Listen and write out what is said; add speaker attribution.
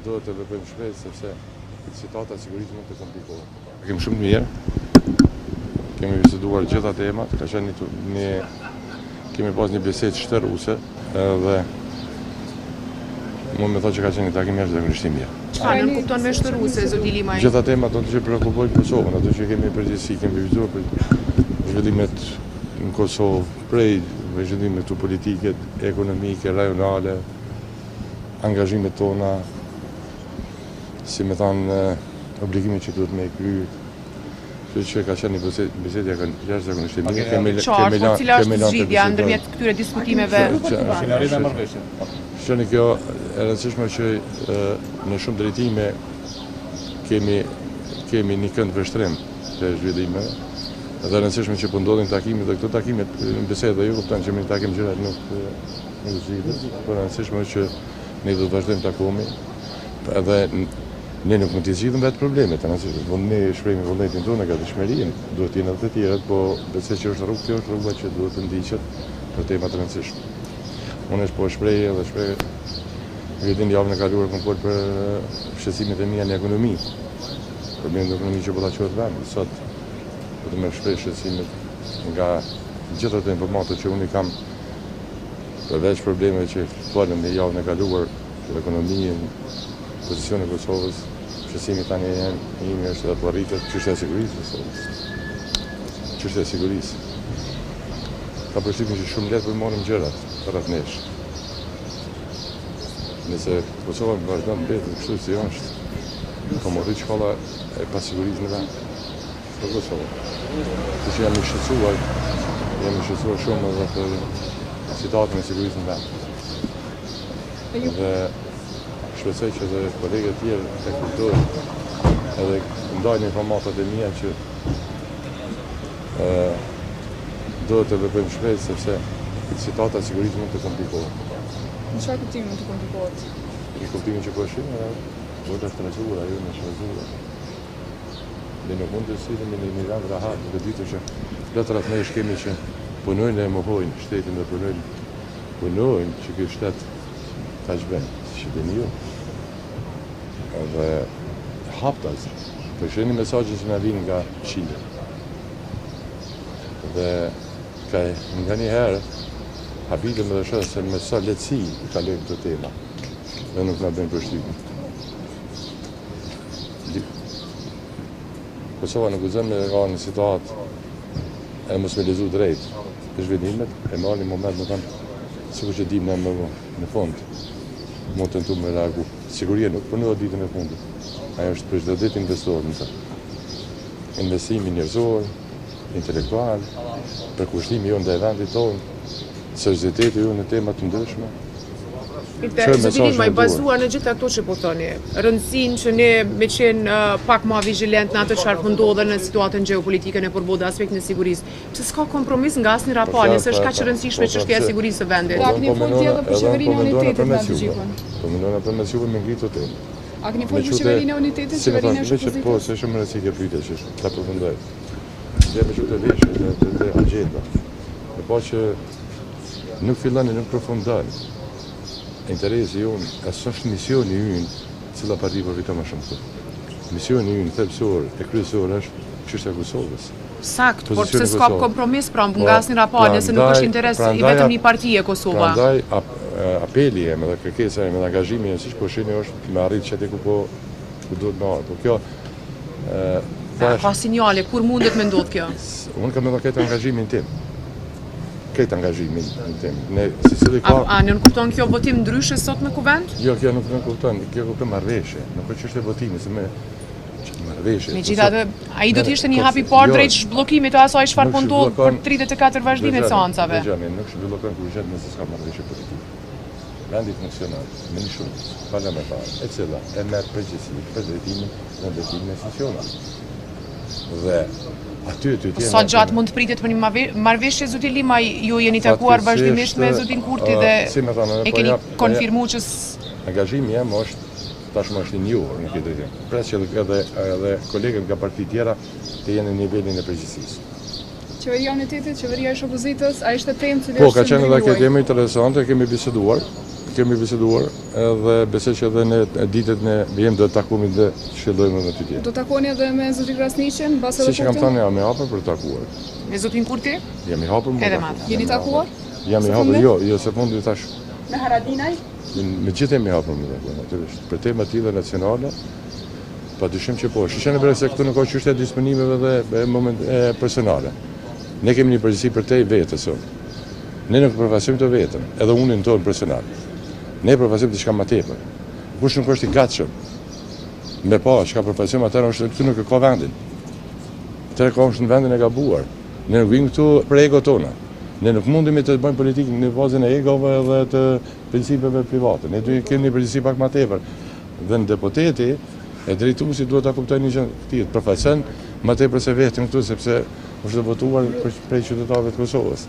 Speaker 1: duhet të vepojmë shpejt sepse situata e sigurisë mund të komplikohet. Kemi shumë mirë. Kemi biseduar gjitha temat, ka qenë kemi pas një bisedë shtërruese dhe mund me thotë që ka qenë një takim jashtëzakonisht i mirë.
Speaker 2: Çfarë nën kupton me shtërruese zoti Limaj?
Speaker 1: Gjitha temat do të preokupojnë Kosovën, ato që kemi përgjithësi, kemi vizituar për zhvillimet në Kosovë, prej zhvillimet të politike, ekonomike, rajonale, angazhimet tona, si me thanë, obligimet që duhet me kry. Që ka qenë një bisedë jashtëzakonisht e mirë.
Speaker 2: Qartë, po cila është zgjidhja ndërmjet këtyre diskutimeve?
Speaker 1: Shëni kjo e rëndësishme që në shumë drejtime kemi një kënd vështrim të zhvillimeve. Dhe rëndësishme që po ndodhin takimet dhe këto takimet në bisedë dhe ju kupton që me takim gjërat nuk zgjidhen, por rëndësishme që ne do të vazhdojmë takomi edhe ne nuk mund të zgjidhim vetë problemet, ne shprehim vullnetin tonë, gatishmërinë, duhet të jenë edhe të tjerët, po besoj që është rruga që duhet të ndiqet për tema të rëndësishme. Unë po shpreh edhe shpreh vetëm javën e kaluar kam folur për shqetësimet e mia në ekonomi. Problemet e ekonomisë që po ta quhet vendi. Sot do të më shpreh shqetësimet nga gjithë ato informata që unë kam përveç problemeve që folëm në javën e kaluar për ekonominë, pozicionin e Kosovës. Shqetësimi tani imi është edhe po rritet çështja e sigurisë. Çështja e sigurisë. Ka përshtypjen që shumë lehtë po marrim gjërat rreth nesh. Nëse Kosova vazhdon të mbetet kështu si është, ka morrë shkolla e pasigurisë në vend. Për Kosovë. Që jam i shqetësuar shumë edhe për situatën e sigurisë në vend. Dhe shpresoj që edhe kolegët tjerë e kuptojnë edhe ndajnë informatat e mia që duhet të vepojmë shpejt sepse situata e sigurisë mund të komplikohet.
Speaker 3: Në çfarë kuptimi mund të komplikohet?
Speaker 1: Në kuptimin që po shihim, duhet të stresuar, ajo në shfrytzuar. Ne nuk mund të sillim në një vend rahat, duke ditur që plotërat ne kemi që punojnë dhe mohojnë shtetin dhe punojnë që ky shtet ta zhvend, si shihni ju. Dhe haptas, për sheni mesazhe që na vinë nga Shqipëria. Dhe nga një herë habitem edhe shoh se me sa lehtësi i kalojmë këtë tema dhe nuk na bëjnë përshtypje. Kosova në guxon me në situatë e mos me lezu drejt të zhvillimet, e marrë një moment më kanë sikur që dim në fund mund të tentojmë me reagu. Siguria nuk punon ditën e fundit. Ajo është për çdo ditë investor në të. Investimi njerëzor, intelektual, përkushtimi jo ndaj vendit tonë, serioziteti jo në tema të ndryshme.
Speaker 2: Zoti Limaj, bazuar në gjitha këto që po thoni, rëndësinë që ne me qenë pak më vigjilent në ato çfarë po ndodhen në situatën gjeopolitike në përballë aspektin e sigurisë, pse s'ka kompromis nga asnjë raport, nëse është kaq e rëndësishme çështja e sigurisë së vendit.
Speaker 3: A keni folur edhe për qeverinë e unitetit në Gjipën?
Speaker 1: Po mendojnë për mes juve me ngritur temë.
Speaker 3: A keni folur për qeverinë e unitetit, qeverinë e shpozitës?
Speaker 1: Po, se shumë rëndësi kjo pyetje që ta përfundoj. Dhe me çutë veshë të agenda. Me po që nuk fillon e nuk përfundon. Interesi jonë, është misioni ynë, cila parti përfiton më shumë këtu. Misioni ynë thelbësor e kryesor është çështja e Kosovës.
Speaker 2: Sakt, por pse s'ka kompromis pra nga asnjë raport, nëse nuk është interes i vetëm një partie Kosova.
Speaker 1: Prandaj apeli jem dhe kërkesa jem dhe angazhimi jem siç po shihni është me arrit çati ku duhet me ardhur. Po kjo
Speaker 2: ka sinjale, kur mundet me ndodh kjo?
Speaker 1: Unë kam edhe këtë angazhimin tim. Këtë angazhimin tim.
Speaker 2: A nuk kupton kjo votim ndryshe sot në kuvend?
Speaker 1: Jo, kjo nuk kupton, kjo kupton marrëveshje, nuk është çështje votimi, se me marrëveshje.
Speaker 2: Megjithatë, ai do të ishte një hap i parë drejt zhbllokimit të asaj çfarë po ndodh për 34 vazhdime të seancave.
Speaker 1: Dgjani, nuk zhvillon kurrë nëse s'ka marrëveshje politike. Vendi funksional, me një shumë parlamentar, e cila e merr përgjegjësi për drejtimin dhe ndërtimin e institucionave. Dhe
Speaker 2: sa gjatë mund të pritet për një marrëveshje, zoti Limaj, ju jeni takuar vazhdimisht me zotin Kurti dhe e keni konfirmuar që
Speaker 1: angazhimi jam është tashmë është i njohur në këtë drejtim. Pres që edhe kolegët nga parti tjera të jenë në nivelin e përgjegjësisë.
Speaker 3: Qeveria e unitetit, qeveria e opozitës, a ishte temë që
Speaker 1: po, ka qenë edhe kjo temë interesante, kemi biseduar kemi biseduar edhe besoj që edhe në ditët në vijim do të takojmë dhe shëllojmë me ty tjetër.
Speaker 3: Do takoni edhe me zotrin Krasniqin mbas
Speaker 1: edhe që kam thënë jam i hapur për të takuar.
Speaker 2: Me zotin Kurti?
Speaker 1: Jam i hapur më.
Speaker 2: Edhe me ata.
Speaker 3: Jeni takuar?
Speaker 1: Jam i hapur, jo se fundi thash.
Speaker 3: Me Haradinaj?
Speaker 1: Me gjithë jam i hapur më takuar, natyrisht. Për tema të tilla nacionale, padyshim që po. Shishën e se këtu nuk ka çështje disponimeve dhe moment personale. Ne kemi një përgjegjësi për te vetes unë. Ne nuk përfaqësojmë të vetëm, edhe unë në tonë personal. Ne përfaqësojmë diçka më tepër. Kush nuk është i gatshëm me pa çka përfaqësojmë atëherë është këtu nuk ka vendin. Atëherë ka është në vendin e gabuar. Ne nuk vim këtu për ego tona. Ne nuk mundemi të bëjmë politikë në bazën e egove dhe të principeve private. Ne duhet kemi një përgjegjësi pak më tepër. Dhe në deputeti e drejtuesi duhet ta kuptojnë një gjë të përfaqëson më tepër se vetëm këtu sepse është votuar prej qytetarëve të Kosovës.